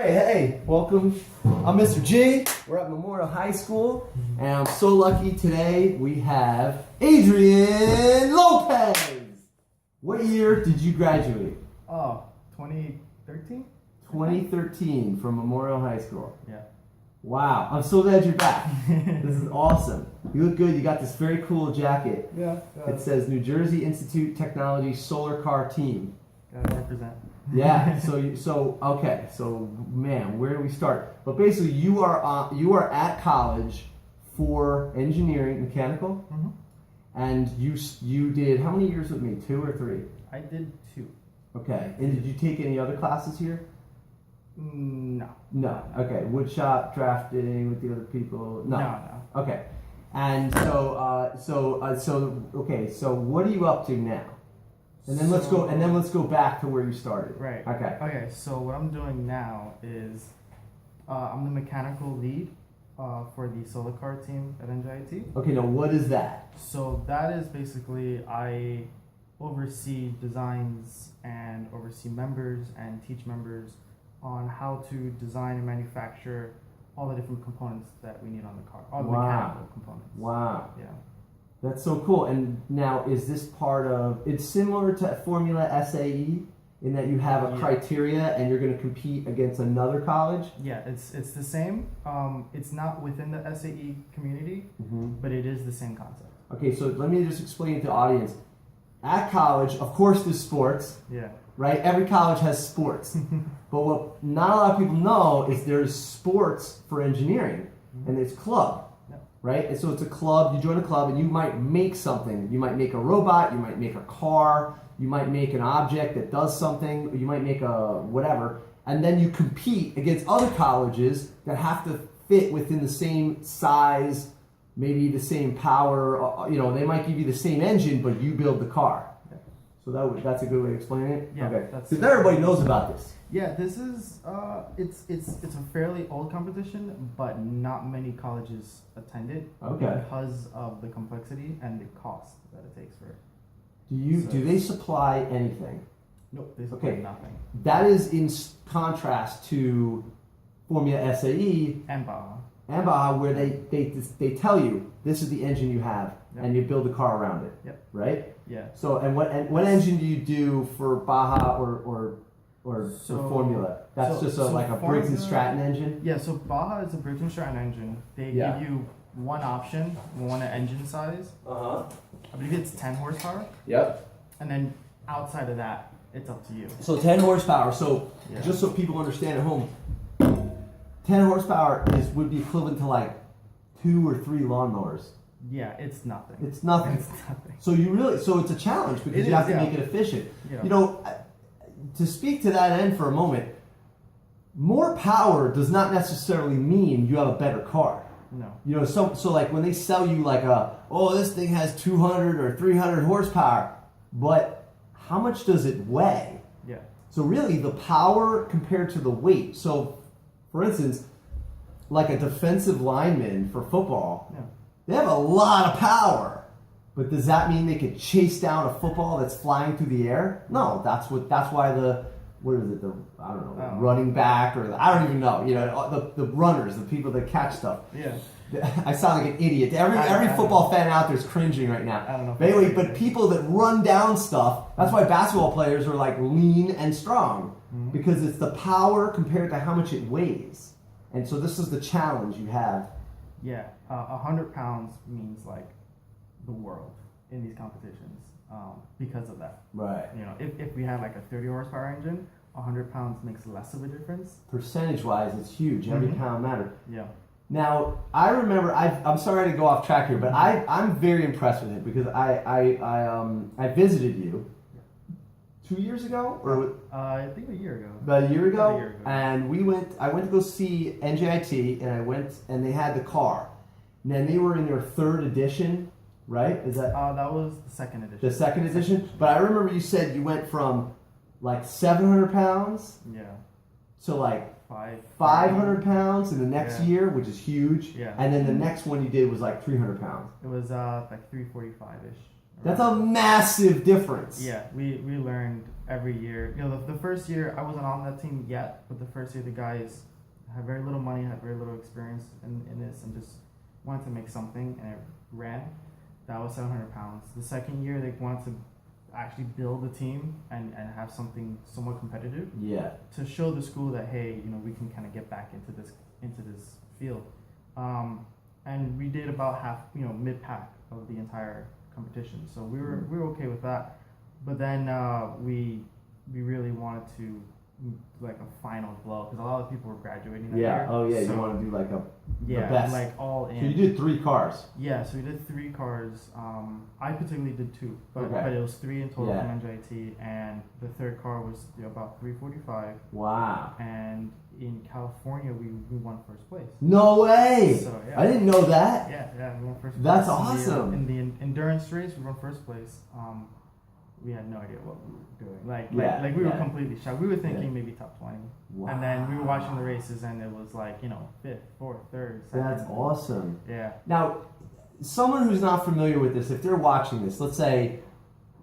Alright, hey, welcome. I'm Mr.G. We're at Memorial High School, and I'm so lucky today we have Adrian Lopez. What year did you graduate? 2013? 2013 from Memorial High School. Yeah. Wow, I'm so glad you're back. This is awesome. You look good. You got this very cool jacket. Yeah. It says New Jersey Institute Technology Solar Car Team. Gotta represent. Yeah. So man, where do we start? But basically, you are at college for engineering, mechanical, and you did how many years with me? 2 or 3? I did 2. Okay. And did you take any other classes here? No. No. Okay. Woodshop, drafting with the other people. No. Okay. And so what are you up to now? And then let's go back to where you started. Right. Okay. So what I'm doing now is I'm the mechanical lead for the solar car team at NJIT. Okay. Now what is that? So that is basically I oversee designs and oversee members and teach members on how to design and manufacture all the different components that we need on the car, all the mechanical components. Wow. Yeah. That's so cool. And now, is this part of? It's similar to Formula SAE in that you have a criteria and you're going to compete against another college. Yeah, it's the same. It's not within the SAE community, but it is the same concept. Okay, so let me just explain to the audience. At college, of course, there's sports. Yeah. Right? Every college has sports. But what not a lot of people know is there's sports for engineering, and there's club. Right? And so it's a club, you join a club and you might make something. You might make a robot, you might make a car, you might make an object that does something, or you might make a whatever. And then you compete against other colleges that have to fit within the same size, maybe the same power. They might give you the same engine, but you build the car. So that's a good way to explain it? Yeah. Okay. Because everybody knows about this. Yeah, this is it's a fairly old competition, but not many colleges attend it because of the complexity and the cost that it takes for it. Do they supply anything? Nope, they supply nothing. That is in contrast to Formula SAE and Baja, where they tell you this is the engine you have, and you build a car around it. Yep. Right? Yeah. So what engine do you do for Baja or Formula? That's just like a Briggs and Stratton engine? Yeah, so Baja is a Briggs and Stratton engine. They give you one option, one engine size. I believe it's 10 horsepower. Yep. And then outside of that, it's up to you. So 10 horsepower. So just so people understand at home, 10 horsepower would be equivalent to like 2 or 3 lawnmowers. Yeah, it's nothing. It's nothing. So it's a challenge because you have to make it efficient. Yeah. To speak to that end for a moment, more power does not necessarily mean you have a better car. No. So like when they sell you like this thing has 200 or 300 horsepower, but how much does it weigh? Yeah. So really the power compared to the weight. So for instance, like a defensive lineman for football, they have a lot of power. But does that mean they could chase down a football that's flying through the air? No, that's why the running back I don't even know. The runners, the people that catch stuff. Yeah. I sound like an idiot. Every football fan out there is cringing right now. I don't know. But anyway, but people that run down stuff, that's why basketball players are like lean and strong. Because it's the power compared to how much it weighs. And so this is the challenge you have. Yeah, 100 pounds means like the world in these competitions because of that. Right. If we had like a 30 horsepower engine, 100 pounds makes less of a difference. Percentage-wise, it's huge. Every pound matters. Yeah. Now, I remember, I'm sorry to go off track here, but I'm very impressed with it because I visited you 2 years ago? Or I think a year ago. About a year ago? About a year ago. And I went to go see NJIT, and they had the car. And then they were in their 3rd edition, right? Is that? That was the 2nd edition. The 2nd edition? But I remember you said you went from like 700 pounds. Yeah. To like 500 pounds in the next year, which is huge. Yeah. And then the next one you did was like 300 pounds. It was like 345-ish. That's a massive difference. Yeah, we learned every year. You know, the first year I wasn't on that team yet, but the first year the guys had very little money, had very little experience in this, and just wanted to make something, and it ran. That was 700 pounds. The second year they wanted to actually build a team and have something somewhat competitive. Yeah. To show the school that, hey, you know, we can kind of get back into this field. And we did about half, you know, mid-pack of the entire competition. So we were okay with that. But then we really wanted to like a final blow because a lot of people were graduating that year. Oh yeah, so, you want to do like the yeah, best. like all in. So you did 3 cars. Yeah, so we did 3 cars. I particularly did 2, but Okay. but it was 3 in total Yeah. from NJIT, and the third car was about 345. Wow. And in California, we won first place. No way. So, yeah. I didn't know that. Yeah, we won first place. That's In awesome. the endurance race, we won first place. We had no idea what we were doing. Like we were completely shocked. We were thinking maybe top 20. Wow. And then we were watching the races, and it was like, you know, 5th, 4th, 3rd, 2nd. That's awesome. Yeah. Now, someone who's not familiar with this, if they're watching this, let's say,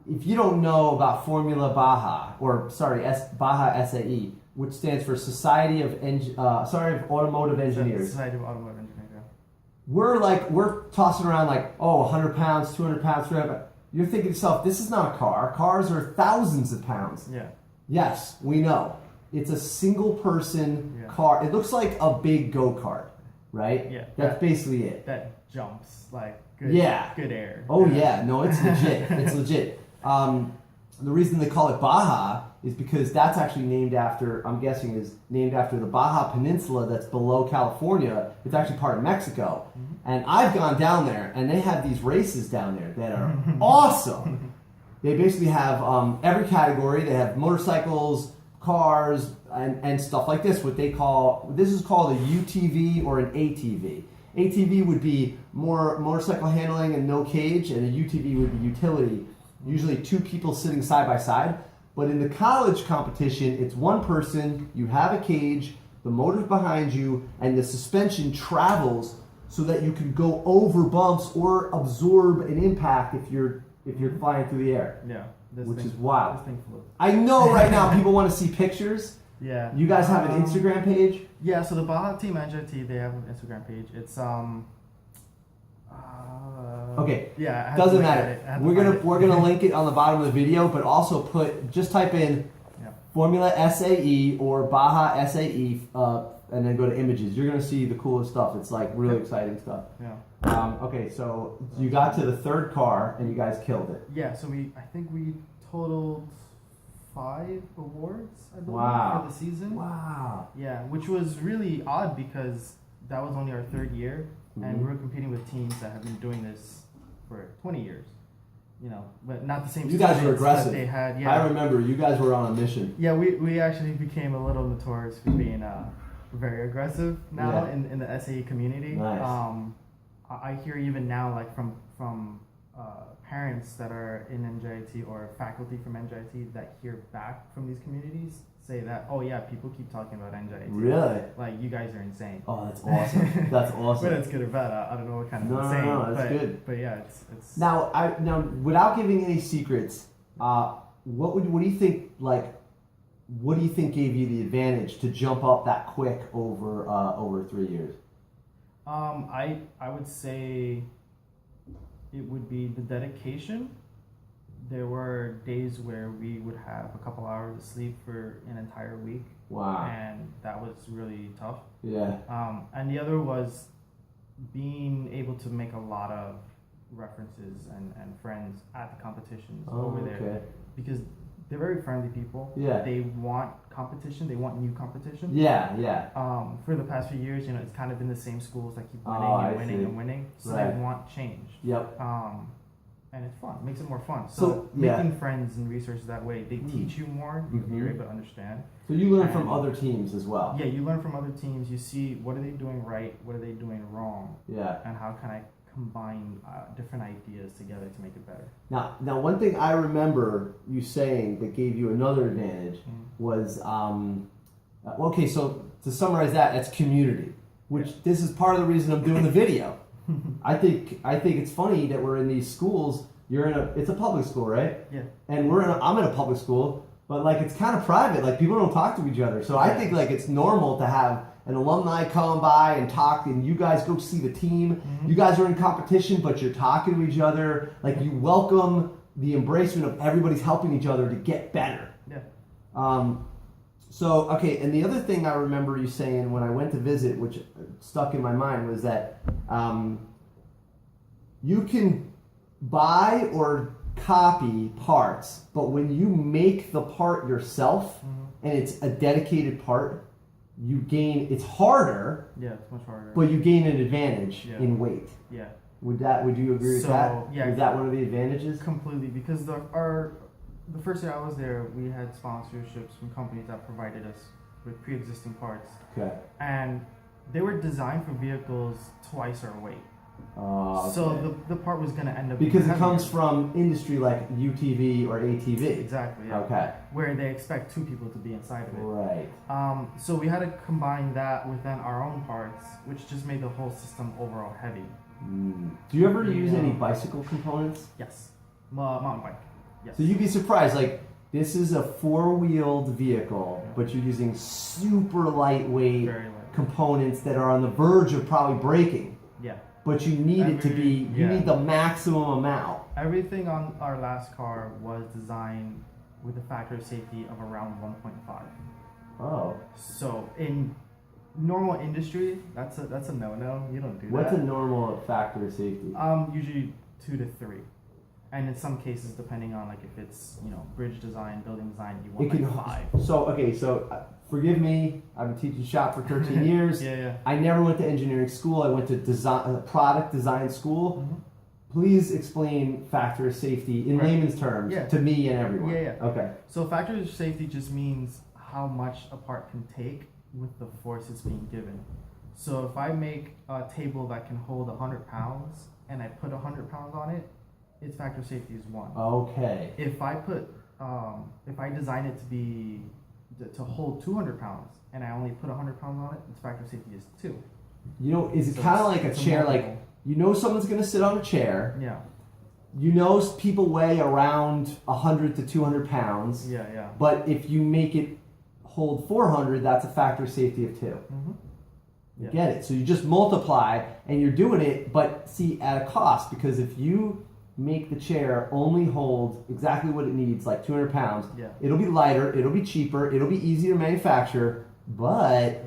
if you don't know about Formula Baja, or sorry, Baja SAE, which stands for Society of Automotive Engineers. Society of Automotive Engineers. Yeah. We're tossing around like, 100 pounds, 200 pounds, 300 pounds. You're thinking to yourself, this is not a car. Cars are thousands of pounds. Yeah. Yes, we know. It's a single person Yeah. car. It looks like a big go-kart, right? Yeah. That's basically it. That jumps like good. Yeah. Good air. Oh yeah, no, it's legit. It's legit. The reason they call it Baja is because that's actually named after, I'm guessing, is named after the Baja Peninsula that's below California. It's actually part of Mexico. Mm-hmm. And I've gone down there, and they have these races down there that are awesome. They basically have every category. They have motorcycles, cars, and stuff like this. This is called a UTV or an ATV. ATV would be more motorcycle handling and no cage, and a UTV would be utility. Usually 2 people sitting side by side. But in the college competition, it's 1 person, you have a cage, the motor's behind you, and the suspension travels so that you can go over bumps or absorb an impact if you're flying through the air. Yeah. Which is wild. This thing flew. I know right now people want to see pictures. Yeah. You guys have an Instagram page? Yeah, so the Baja Team NJIT, they have an Instagram page. It's Okay. Yeah. I had Doesn't to look at matter. it. I had to We're find it. gonna link it on the bottom of the video, but also just type in Yeah. Formula SAE or Baja SAE, and then go to images. You're gonna see the coolest stuff. It's like really exciting stuff. Yeah. Okay, so you got to the 3rd car and you guys killed it. Yeah. So I think we totaled 5 awards, I believe, Wow. for the season. Wow. Yeah, which was really odd because that was only our 3rd year, and we were competing with teams that have been doing this for 20 years. You know, but not the same. You guys were students that aggressive. They had. Yeah. I remember you guys were on a mission. Yeah, we actually became a little notorious for being very aggressive now in the SAE community. Nice. I hear even now, like from parents that are in NJIT or faculty from NJIT that hear back from these communities say that, oh yeah, people keep talking about NJIT. Really? Like, you guys are insane. Oh, that's awesome. That's awesome. Whether it's good or bad, I don't know what kind of insane. No, that's but, good. But yeah, it's Now, without giving any secrets, what do you think? Like, what do you think gave you the advantage to jump up that quick over 3 years? I would say it would be the dedication. There were days where we would have a couple hours of sleep for an entire week. Wow. And that was really tough. Yeah. And the other was being able to make a lot of references and friends at the competitions over there. Okay. Because they're very friendly people. Yeah. They want competition. They want new competition. Yeah. For the past few years, it's kind of been the same schools that keep winning I and winning see. and winning. So Right. they want change. Yep. And it's fun. It makes it more fun. So, So yeah. making friends and research that way, they teach you more. You're able to understand. So you learn from And- other teams as well. Yeah, you learn from other teams. You see what are they doing right, what are they doing wrong, Yeah. and how can I combine different ideas together to make it better. Now, one thing I remember you saying that gave you another advantage was, okay, so to summarize that, it's community, which this is part of the reason I'm doing the video. I think it's funny that we're in these schools it's a public school, right? Yeah. And I'm in a public school, but like it's kind of private. Like people don't talk to each other. So I think like it's normal to have an alumni come by and talk, and you guys go see the team. Mm-hmm. You guys are in competition, but you're talking to each other. Like you welcome the embracement of everybody's helping each other to get better. Yeah. So, okay, and the other thing I remember you saying when I went to visit, which stuck in my mind, was that you can buy or copy parts, but when you make the part yourself and it's a dedicated part, it's harder. Yeah, it's much harder. But you gain an advantage in weight. Yeah. Would you agree with that? Yeah. Was that one of the advantages? Completely, because the first year I was there, we had sponsorships from companies that provided us with pre-existing parts. Okay. And they were designed for vehicles twice our weight. Okay. So the part was going to end up because being it comes heavier. from industry like UTV or ATV. Exactly. Yeah. Okay. Where they expect two people to be inside of it. Right. So we had to combine that within our own parts, which just made the whole system overall heavy. Do you ever use any bicycle components? Yes. Mountain bike. Yes. So you'd be surprised, like, this is a four-wheeled vehicle, but you're using super lightweight Very light. components that are on the verge of probably breaking. Yeah. But you need it to be, you need the maximum amount. Everything on our last car was designed with a factor of safety of around 1.5. Oh. So in normal industry, that's a no-no. You don't do What's that. a normal factor of safety? Usually 2 to 3. And in some cases, depending on like if it's bridge design, building design, you want like 5. So forgive me. I've been teaching shop for 13 years. Yeah. I never went to engineering school. I went to product design school. Mm-hmm. Please explain factor of safety in layman's terms to me and everyone. Yeah. Okay. So factor of safety just means how much a part can take with the force it's being given. So if I make a table that can hold 100 pounds and I put 100 pounds on it, its factor of safety is 1. Okay. If I design it to hold 200 pounds and I only put 100 pounds on it, its factor of safety is 2. Is it kind of like a chair? Like someone's going to sit on a chair. Yeah. People weigh around 100 to 200 pounds. Yeah. But if you make it hold 400, that's a factor of safety of 2. Mm-hmm. Yeah. Get it? So you just multiply, and you're doing it, but see, at a cost, because if you make the chair only hold exactly what it needs, like 200 pounds, it'll be lighter, it'll be cheaper, it'll be easier to manufacture, but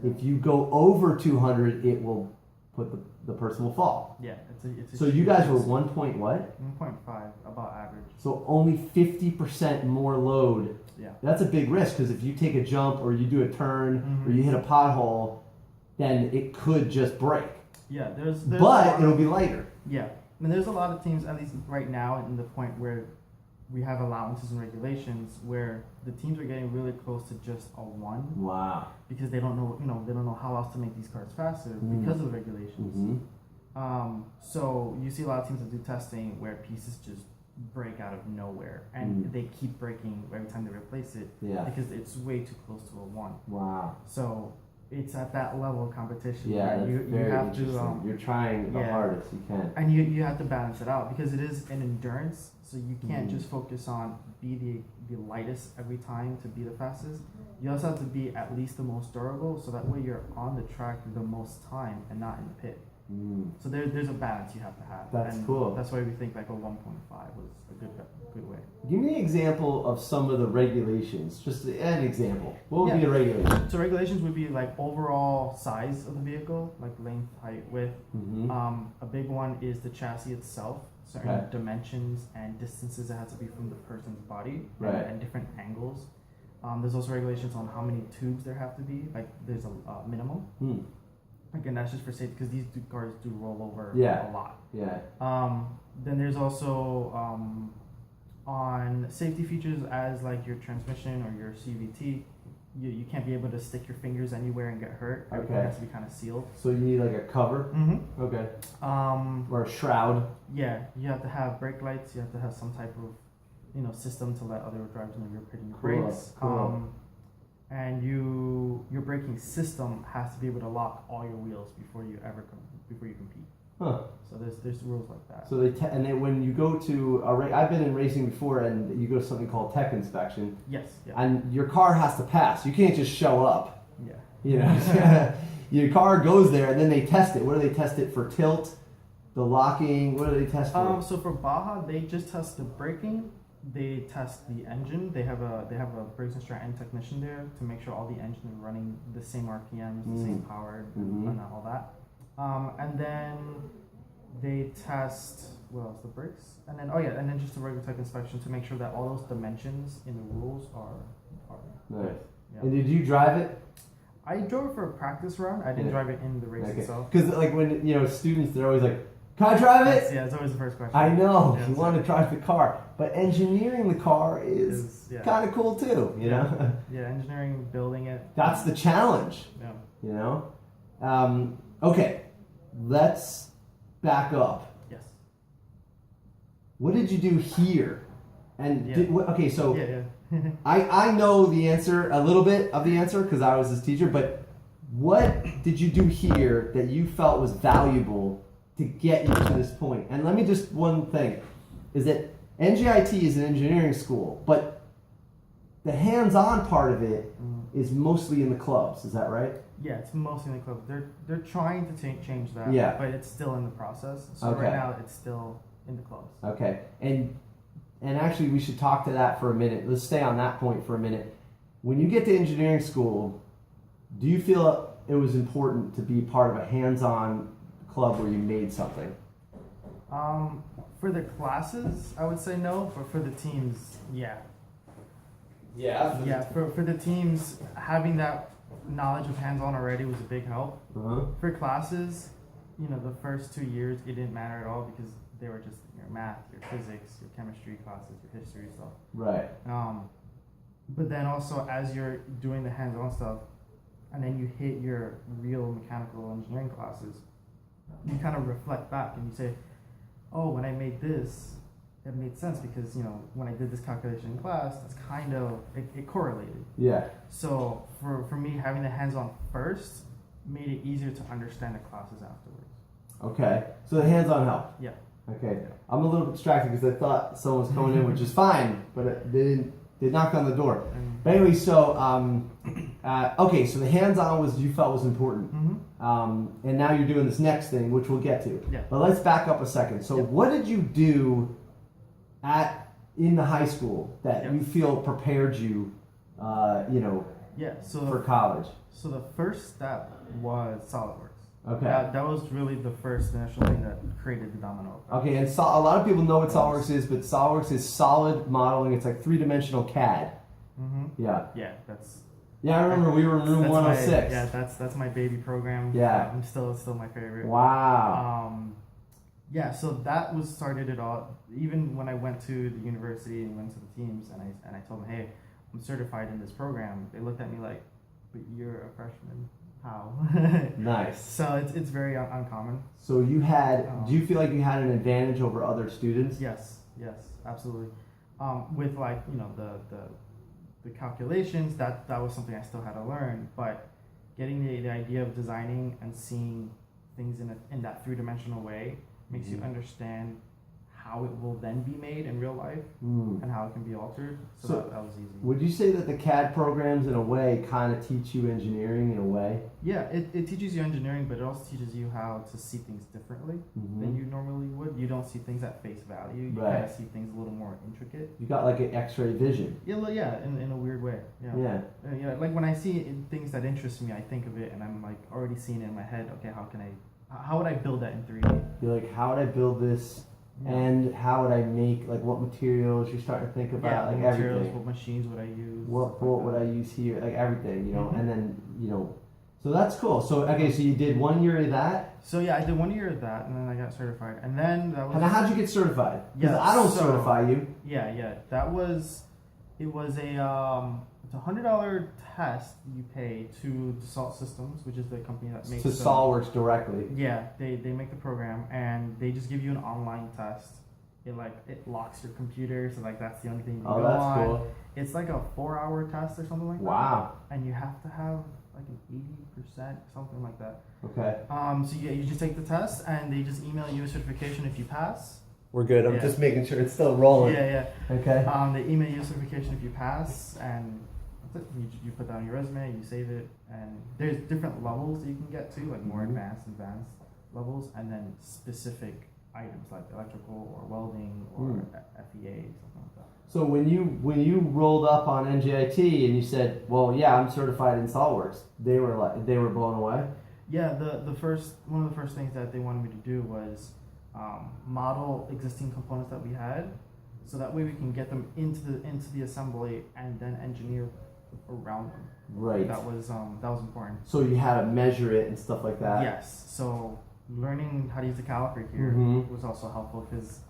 if you go over 200, it will put the person will fall. Yeah, it's a so you guys were 1 point what? 1.5, about average. So only 50% more load. Yeah. That's a big risk, because if you take a jump or you do a turn or you hit a pothole, then it could just break. Yeah, there's but it'll be lighter. Yeah. And there's a lot of teams, at least right now, in the point where we have allowances and regulations where the teams are getting really close to just a 1. Wow. Because they don't know how else to make these cars faster because of the regulations. So you see a lot of teams that do testing where pieces just break out of nowhere and they keep breaking every time they replace it because it's way too close to a 1. Wow. So it's at that level of competition. Yeah, that's you very have interesting. You're trying the hardest you can. And you have to balance it out because it is an endurance, so you can't just focus on be the lightest every time to be the fastest. You also have to be at least the most durable, so that way you're on the track the most time and not in the pit. So there's a balance you have to have. That's cool. That's why we think like a 1.5 was a good way. Give me an example of some of the regulations. Just an example. What would be a regulation? So regulations would be like overall size of the vehicle, like length, height, width. A big one is the chassis itself, certain dimensions and distances that have to be from the person's body and different angles. There's also regulations on how many tubes there have to be. Like there's a minimum. Again, that's just for safety because these cars do roll over a lot. Then there's also on safety features as like your transmission or your CVT, you can't be able to stick your fingers anywhere and get hurt. Everything has to be kind of sealed. So you need like a cover? Okay. Or a shroud? Yeah, you have to have brake lights. You have to have some type of system to let other drivers know you're putting brakes. Cool. And your braking system has to be able to lock all your wheels before you compete. Huh. So there's rules like that. So and then when you go to I've been in racing before, and you go to something called tech inspection, Yes. Yeah. and your car has to pass. You can't just show up. Yeah. You know, your car goes there, and then they test it. What do they test it for? Tilt, the locking. What do they test for? So for Baja, they just test the braking. They test the engine. They have a brakes and strap end technician there to make sure all the engines are running the same RPMs, the same power, and all that. And then they test the brakes, and then just a regular tech inspection to make sure that all those dimensions in the rules are Nice. Yeah. And did you drive it? I drove it for a practice run. I didn't drive it in the race itself. Because like when students, they're always like, "Can I drive it?" It's always the first question. I know Yeah, you want to drive the car, but engineering the car is kind of cool too. You know. Yeah, engineering, building it. That's the challenge. Yeah. You know. Okay, let's back up. Yes. What did you do here? And Yeah. I know the answer, a little bit of the answer, because I was his teacher, but what did you do here that you felt was valuable to get you to this point? And let me just, one thing, is that NJIT is an engineering school, but the hands-on part of it is mostly in the clubs, is that right? Yeah, it's mostly in the club. They're trying to change that, but it's still in the process. So right now it's still in the clubs. Okay, and actually, we should talk to that for a minute. Let's stay on that point for a minute. When you get to engineering school, do you feel it was important to be part of a hands-on club where you made something? For the classes, I would say no, but for the teams, yeah. Yeah. Yeah, for the teams, having that knowledge of hands-on already was a big help. For classes, the first 2 years, it didn't matter at all because they were just your math, your physics, your chemistry classes, your history stuff. Right. But then also as you're doing the hands-on stuff, and then you hit your real mechanical engineering classes, you kind of reflect back and you say, oh, when I made this, it made sense because, when I did this calculation in class, that's kind of, it correlated. Yeah. So for me, having the hands-on first made it easier to understand the classes afterwards. Okay. So the hands-on helped? Yeah. Okay. I'm a little bit distracted because I thought someone was coming in, which is fine, but they knocked on the door. But anyway, so so the hands-on you felt was important, and now you're doing this next thing, which we'll get to. Yeah. But let's back up a second. So what did you do in the high school that you feel prepared you, for college? So the first step was SolidWorks. Okay. That was really the first initial thing that created the domino effect. Okay, and a lot of people know what SolidWorks is, but SolidWorks is solid modeling. It's like three-dimensional CAD. Yeah. Yeah, that's. Yeah, I remember we were in room 106. That's my baby program. Yeah. I'm still my favorite. Wow. Yeah, so that was started it all. Even when I went to the university and went to the teams, and I told them, hey, I'm certified in this program. They looked at me like, but you're a freshman. How? Nice. So it's very uncommon. So you had, do you feel like you had an advantage over other students? Yes, absolutely. With the calculations, that was something I still had to learn, but getting the idea of designing and seeing things in that three-dimensional way makes you understand how it will then be made in real life and how it can be altered. So that was easy. Would you say that the CAD programs in a way kind of teach you engineering in a way? Yeah, it teaches you engineering, but it also teaches you how to see things differently than you normally would. You don't see things at face value. You kind of see things a little more intricate. You got like an X-ray vision. Yeah, in a weird way. Yeah. Like when I see things that interest me, I think of it and I'm like already seeing it in my head. Okay, how would I build that in 3D? You're like, how would I build this? Yeah. And how would I make, like, what materials? You're starting to think about, like, materials, everything. What machines would I use? What would I use here? Like, everything, and then, so that's cool. So, okay, so you did 1 year of that? So, yeah, I did 1 year of that, and then I got certified. And then that was... And how'd you get certified? Because I don't certify you. Yeah, it was it's a $100 test you pay to Dassault Systems, which is the company that makes... To SolidWorks directly. Yeah, they make the program, and they just give you an online test. It locks your computer, so that's the only thing you can go on. Cool. It's like a 4-hour test or something like that. Wow. And you have to have like an something like that. Okay. So yeah, you just take the test, and they just email you a certification if you pass. We're good. I'm Yeah. just making sure it's still rolling. Yeah. Okay. They email you a certification if you pass, and that's it. You put that on your resume, you save it, and there's different levels that you can get to, like more advanced levels, and then specific items like electrical or welding or FEA, something like that. So when you rolled up on NJIT and you said, "Well, yeah, I'm certified in SolidWorks," they were blown away. Yeah, one of the first things that they wanted me to do was model existing components that we had, so that way we can get them into the assembly and then engineer around them. Right. That was important. So you had to measure it and stuff like that. Yes. So learning how to use the caliper here was also helpful because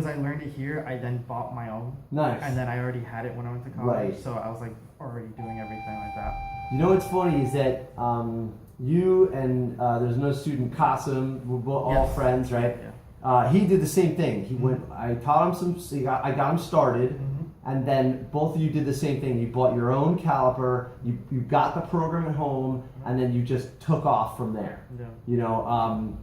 I learned it here. I then bought my own. Nice. And then I already had it when I went to college. Right. So I was like already doing everything like that. You know what's funny is that you and there's another student, Qasim, we're both all friends, right? Yeah. He did the same thing. He went. I taught him I got him started, and then both of you did the same thing. You bought your own caliper. You got the program at home, and then you just took off from there. Yeah. You know,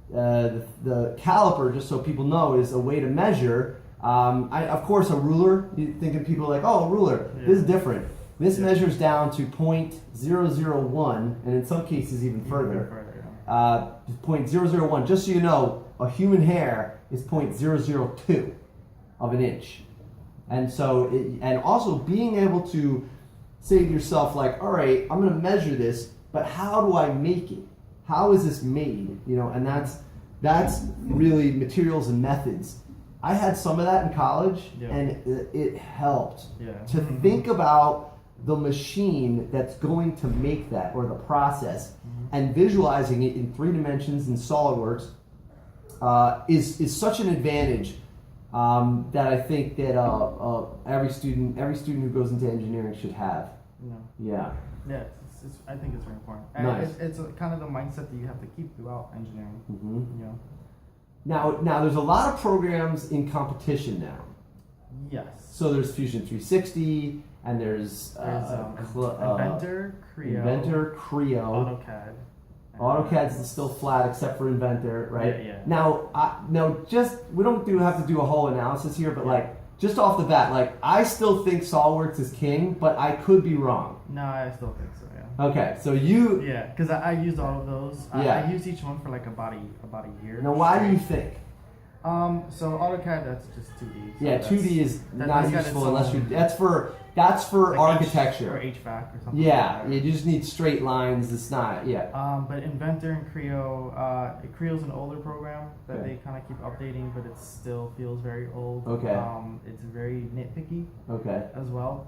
the caliper, just so people know, is a way to measure. Of course, a ruler. You thinking people are like, oh, a ruler. Yeah. This is different. This measures down to 0.001, and in some cases even further. 0.001. Just so you know, a human hair is 0.002 of an inch, and so and also being able to say to yourself like, all right, I'm going to measure this, but how do I make it? How is this made? You know, and that's really materials and methods. I had some of that in college, and it helped to think about the machine that's going to make that, or the process, and visualizing it in 3 dimensions in SolidWorks is such an advantage that I think that every student who goes into engineering should have. Yeah. Yeah. I think it's very important. Nice. It's kind of the mindset that you have to keep throughout engineering. You know. Now there's a lot of programs in competition now. Yes. So there's Fusion 360, and there's Inventor, Creo, AutoCAD. AutoCAD's still flat except for Inventor, right? Yeah. Now, just we don't have to do a whole analysis here, but like just off the bat, like I still think SolidWorks is king, but I could be wrong. No, I still think so. Yeah. Okay, so you. Yeah, because I used all of those. I used each one for like about a year. Now, why do you think? So AutoCAD, that's just 2D. So yeah, 2D is not useful unless you. That's for like architecture or HVAC or something. Yeah, like that. you just need straight lines. It's not. Yeah. But Inventor and Creo, Creo's an older program that they kind of keep updating, but it still feels very old. Okay. It's very nitpicky. Okay. As well.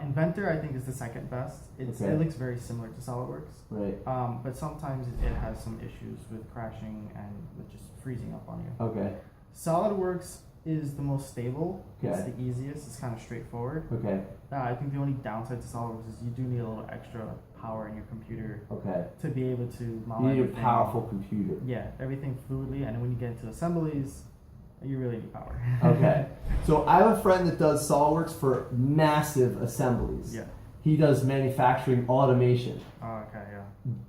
Inventor, I think, is the second best. It looks very similar to SolidWorks. Right. But sometimes it has some issues with crashing and with just freezing up on you. Okay. SolidWorks is the most stable. Okay. It's the easiest. It's kind of straightforward. Okay. I think the only downside to SolidWorks is you do need a little extra power in your computer. Okay. To be able to model You need everything. a powerful computer. Yeah, everything fluidly, and then when you get into assemblies, you really need power. Okay. So I have a friend that does SolidWorks for massive assemblies. Yeah. He does manufacturing automation. Oh, okay, yeah.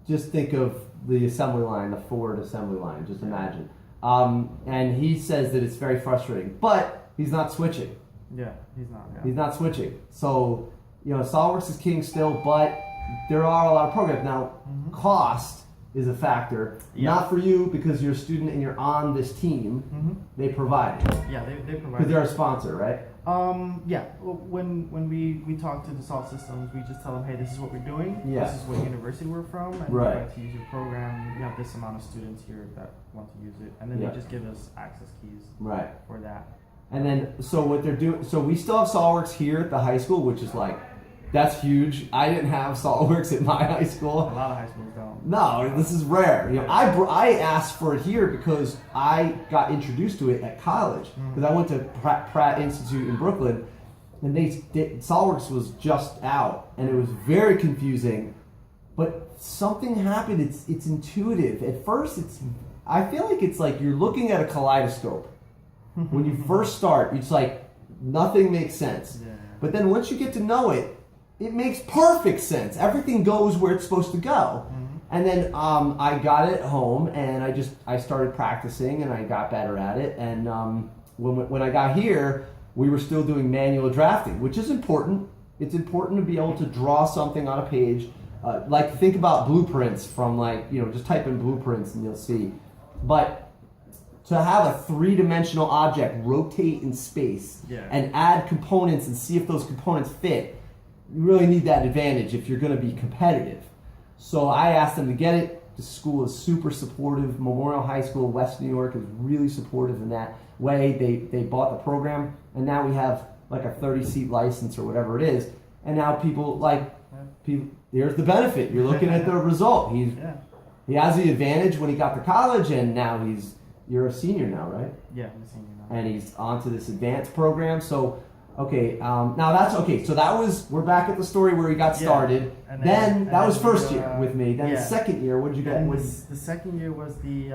Just think of the assembly line, the Ford assembly line. Just imagine. And he says that it's very frustrating, but he's not switching. Yeah, he's not. Yeah. He's not switching. So, SolidWorks is king still, but there are a lot of programs. Now, cost is a factor. Yeah. Not for you because you're a student and you're on this team. They provide it. Yeah, they provide. Because they're a sponsor, right? Yeah. When we talk to the Salt Systems, we just tell them, hey, this is what we're doing. Yeah. This is what university we're from, and we'd like to use your program. We have this amount of students here that want to use it, and then they just give us access keys. Right. For that. And then, so what they're doing, so we still have SolidWorks here at the high school, which is like, that's huge. I didn't have SolidWorks at my high school. A lot of high schools don't. No, this is rare. I asked for it here because I got introduced to it at college because I went to Pratt Institute in Brooklyn, and SolidWorks was just out, and it was very confusing. But something happened. It's intuitive. At first, I feel like it's like you're looking at a kaleidoscope. When you first start, it's like nothing makes sense. Yeah. But then once you get to know it, it makes perfect sense. Everything goes where it's supposed to go. And then I got it home, and I started practicing, and I got better at it. And when I got here, we were still doing manual drafting, which is important. It's important to be able to draw something on a page. Like think about blueprints from just type in blueprints and you'll see. But to have a three-dimensional object rotate in space and add components and see if those components fit, you really need that advantage if you're going to be competitive. So I asked them to get it. The school is super supportive. Memorial High School, West New York, is really supportive in that way. They bought the program, and now we have like a 30-seat license or whatever it is. And now people, there's the benefit. You're looking at the result. He has the advantage when he got to college, and now you're a senior now, right? Yeah, I'm a senior now. And he's onto this advanced program. So, okay, now that's okay. So we're back at the story where he got started. And then that was first year with me. Then the second year, what did you get? The second year was the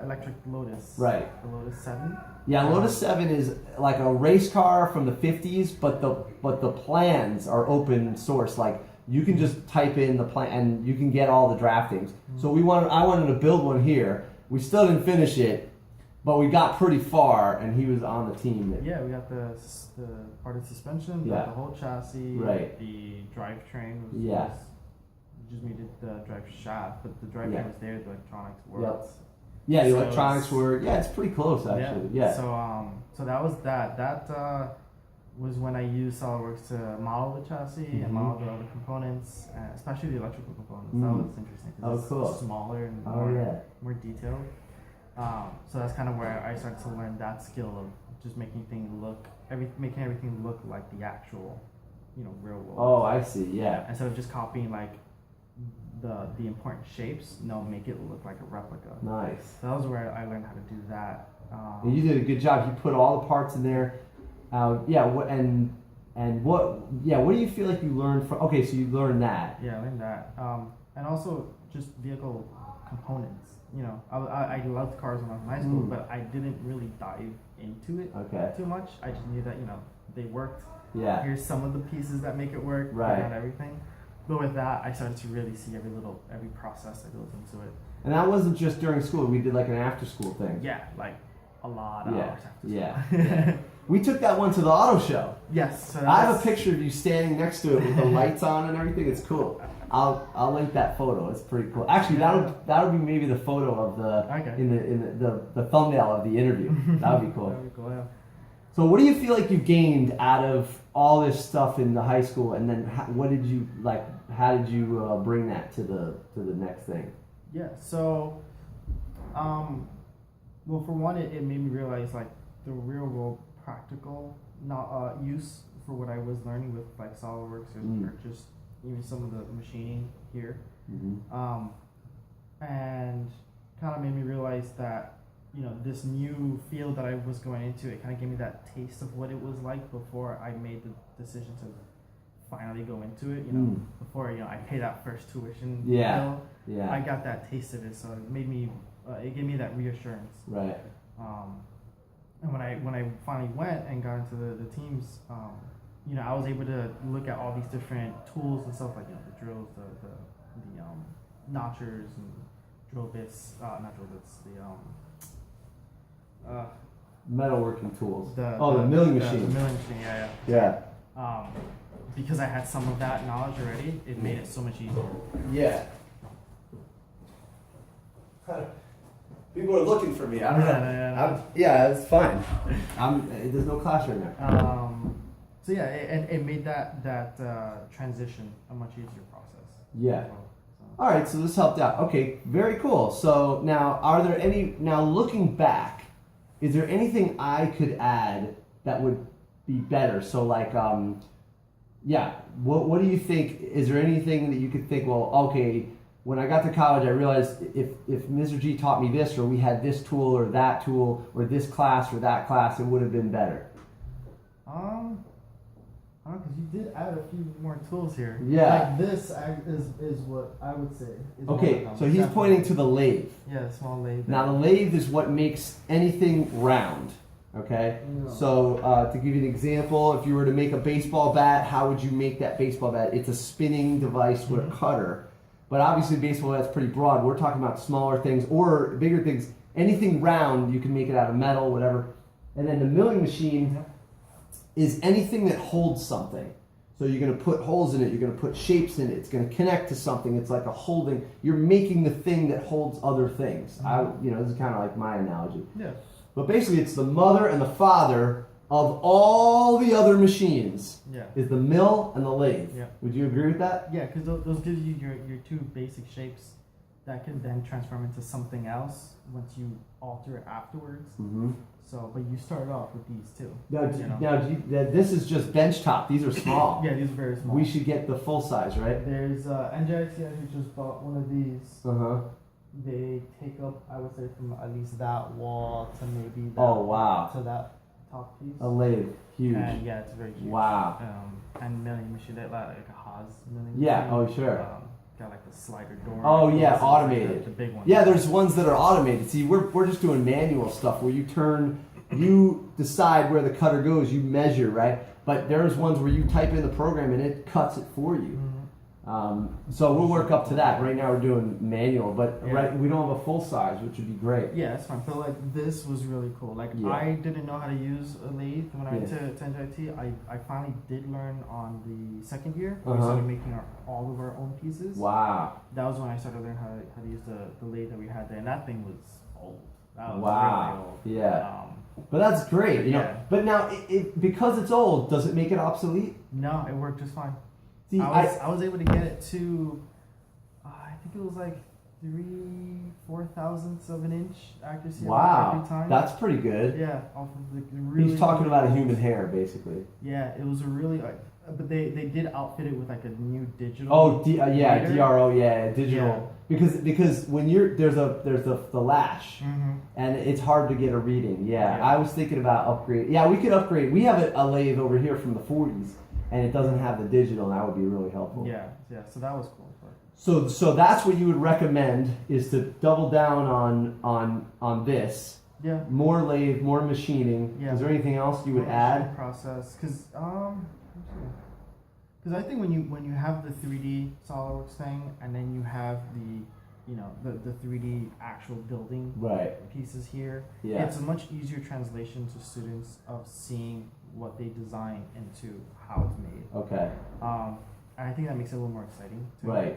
electric Lotus. Right. The Lotus 7. Yeah, Lotus 7 is like a race car from the 50s, but the plans are open source. Like you can just type in the plan and you can get all the draftings. So I wanted to build one here. We still didn't finish it, but we got pretty far, and he was on the team. We got the parted suspension, the whole chassis, the drivetrain was just needed the drive shaft, but the drivetrain was there, the electronics worked. Yeah, the electronics were. Yeah, it's pretty close actually. Yeah. So that was that. That was when I used SolidWorks to model the chassis and model the other components, especially the electrical components. That was interesting because it's smaller and more detailed. So that's kind of where I started to learn that skill of just making everything look like the actual, real world. Oh, I see. Yeah. Instead of just copying the important shapes, make it look like a replica. Nice. So that was where I learned how to do that. And you did a good job. You put all the parts in there. What do you feel like you learned from? Okay, so you learned that. Yeah, I learned that. And also just vehicle components. I loved cars when I was in high school, but I didn't really dive into it too much. I just knew that they worked. Yeah. Here's some of the pieces that make it work, but not everything. But with that, I started to really see every process that goes into it. And that wasn't just during school. We did like an after-school thing. Yeah, like a lot of hours after school. Yeah. We took that one to the auto show. Yes. So I have a picture of you standing next to it with the lights on and everything. It's cool. I'll link that photo. It's pretty cool. Actually, that'll be maybe the photo of in the thumbnail of the interview. That would be cool. That would be cool. Yeah. So, what do you feel like you gained out of all this stuff in the high school, and then what did you like? How did you bring that to the next thing? Yeah. So, well, for one, it made me realize like the real world practical use for what I was learning with like SolidWorks or just even some of the machining here, and kind of made me realize that this new field that I was going into, it kind of gave me that taste of what it was like before I made the decision to finally go into it. Before I paid that first tuition bill, I got that taste of it, so it gave me that reassurance. Right. And when I finally went and got into the teams, I was able to look at all these different tools and stuff like the drills, the notchers and drill bits, not drill bits, metalworking tools. The milling machine. The milling machine, yeah. Because I had some of that knowledge already, it made it so much easier. Yeah. People are looking for me. I don't know. Yeah, it's fine. There's no clash right now. So yeah, it made that transition a much easier process. Yeah. All right, so this helped out. Okay, very cool. So now, looking back, is there anything I could add that would be better? So like, what do you think? Is there anything that you could think, well, okay, when I got to college, I realized if Mr. G taught me this, or we had this tool or that tool, or this class or that class, it would have been better. Because you did add a few more tools here. Yeah. Like this is what I would say. Okay, so he's pointing to the lathe. Yeah, the small lathe. Now the lathe is what makes anything round. Okay? No. So, to give you an example, if you were to make a baseball bat, how would you make that baseball bat? It's a spinning device with a cutter. But obviously, baseball bat's pretty broad. We're talking about smaller things or bigger things. Anything round, you can make it out of metal, whatever. And then the milling machine is anything that holds something. So you're going to put holes in it. You're going to put shapes in it. It's going to connect to something. It's like a holding. You're making the thing that holds other things. This is kind of like my analogy. Yeah. But basically, it's the mother and the father of all the other machines. Yeah. Is the mill and the lathe. Yeah. Would you agree with that? Yeah, because those gives you your two basic shapes that can then transform into something else once you alter it afterwards. Mm-hmm. So, but you start off with these two. Now, this is just bench top. These are small. Yeah, these are very small. We should get the full size, right? There's NJIT who just bought one of these. Uh-huh. They take up, I would say, from at least that wall to maybe that, Oh, wow. to that top piece. A lathe. Huge. And yeah, it's very huge. Wow. And milling machine, like a Haas milling Yeah, machine. oh, sure. Got like the slider door. Oh, yeah, This is automated. Like the big one. Yeah, there's ones that are automated. See, we're just doing manual stuff where you decide where the cutter goes, you measure, right? But there's ones where you type in the program and it cuts it for you. Mm-hmm. So we'll work up to that. Right now we're doing manual, but Yeah. right, we don't have a full size, which would be great. Yeah, it's fine. So like this was really cool. Like Yeah. I didn't know how to use a lathe when I went Yeah. to NJIT. I finally did learn on the second year. We Uh-huh. started making all of our own pieces. Wow. That was when I started learning how to use the lathe that we had there, and that thing was old. That was Wow. really old. Yeah. But that's great, you know. Yeah. But now, because it's old, does it make it obsolete? No, it worked just fine. See, I was able to get it to, I think it was like 3/4 thousandths of an inch accuracy wow, every time. that's pretty good. Yeah, off of the really. He's talking about a human hair, basically. Yeah, it was a really, but they did outfit it with like a new digital. Oh, yeah, reader. DRO, yeah, digital. Yeah. Because when there's the lash, Mm-hmm. and it's hard to get a reading. Yeah, Yeah. I was thinking about upgrade. Yeah, we could upgrade. We have a lathe over here from the 40s, and it doesn't have the digital, and that would be really helpful. Yeah, so that was cool. So that's what you would recommend is to double down on this. Yeah. More lathe, more machining. Yeah. Is there anything else you would add? Process, because I think when you have the 3D SolidWorks thing, and then you have the 3D actual building Right. pieces here, Yeah. it's a much easier translation to students of seeing what they design into how it's made. Okay. And I think that makes it a little more exciting too. Right.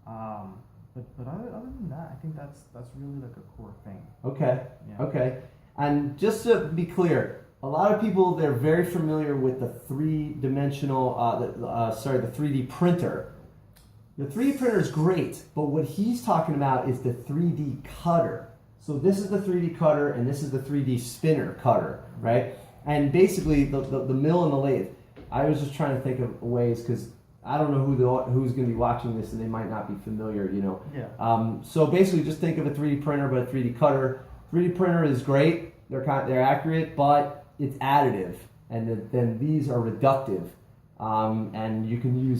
But other than that, I think that's really like a core thing. Okay. Yeah. Okay. And just to be clear, a lot of people, they're very familiar with the three-dimensional, the 3D printer. The 3D printer is great, but what he's talking about is the 3D cutter. So this is the 3D cutter, and this is the 3D spinner cutter, right? And basically, the mill and the lathe. I was just trying to think of ways, because I don't know who's going to be watching this, and they might not be familiar, you know. Yeah. So basically, just think of a 3D printer, but a 3D cutter. 3D printer is great. They're accurate, but it's additive, and then these are reductive, and you can use